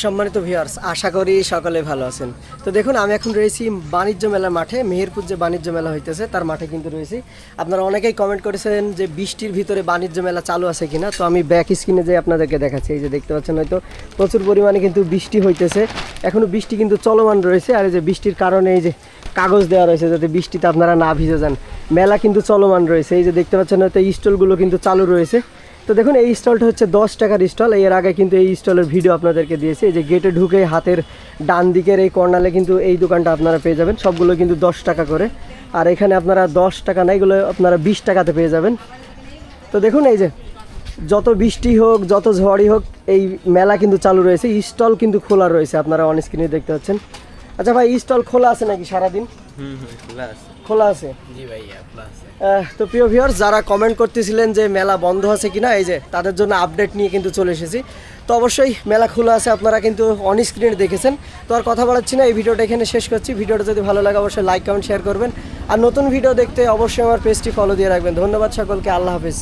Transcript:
সম্মানিত ভিউয়ার্স, আশা করি সকলে ভালো আছেন। তো দেখুন, আমি এখন রয়েছি বাণিজ্য মেলার মাঠে। মেহেরপুর যে বাণিজ্য মেলা হইতেছে তার মাঠে কিন্তু রয়েছি। আপনারা অনেকেই কমেন্ট করেছেন যে বৃষ্টির ভিতরে বাণিজ্য মেলা চালু আছে কিনা। তো আমি ব্যাক স্ক্রিনে যে আপনাদেরকে দেখাচ্ছি, এই যে দেখতে পাচ্ছেন হয়তো প্রচুর পরিমাণে কিন্তু বৃষ্টি হইতেছে। এখনও বৃষ্টি কিন্তু চলমান রয়েছে। আর এই যে বৃষ্টির কারণে এই যে কাগজ দেওয়া রয়েছে যাতে বৃষ্টিতে আপনারা না ভিজে যান। মেলা কিন্তু চলমান রয়েছে। এই যে দেখতে পাচ্ছেন হয়তো এই স্টলগুলো কিন্তু চালু রয়েছে। তো দেখুন, এই স্টলটা হচ্ছে 10 টাকার স্টল। এর আগে কিন্তু এই স্টলের ভিডিও আপনাদেরকে দিয়েছি। এই যে গেটে ঢুকে হাতের ডান দিকের এই কর্নারে কিন্তু এই দোকানটা আপনারা পেয়ে যাবেন। সবগুলো কিন্তু 10 টাকা করে। আর এখানে আপনারা 10 টাকা না, এগুলো আপনারা 20 টাকাতে পেয়ে যাবেন। তো দেখুন, এই যে যত বৃষ্টি হোক, যত ঝড়ই হোক, এই মেলা কিন্তু চালু রয়েছে। স্টল কিন্তু খোলা রয়েছে, আপনারা অন স্ক্রিনে দেখতে পাচ্ছেন। আচ্ছা ভাই, স্টল খোলা আছে নাকি সারাদিন? খোলা আছে। জি ভাইয়া, খোলা আছে। তো প্রিয় ভিউয়ার্স, যারা কমেন্ট করতেছিলেন যে মেলা বন্ধ আছে কিনা, এই যে তাদের জন্য আপডেট নিয়ে কিন্তু চলে এসেছি। তো অবশ্যই মেলা খোলা আছে, আপনারা কিন্তু অন স্ক্রিনে দেখেছেন। তো আর কথা বলাচ্ছি না, এই ভিডিওটা এখানে শেষ করছি। ভিডিওটা যদি ভালো লাগে অবশ্যই লাইক কমেন্ট শেয়ার করবেন। আর নতুন ভিডিও দেখতে অবশ্যই আমার পেজটি ফলো দিয়ে রাখবেন। ধন্যবাদ সকলকে, আল্লাহ হাফেজ।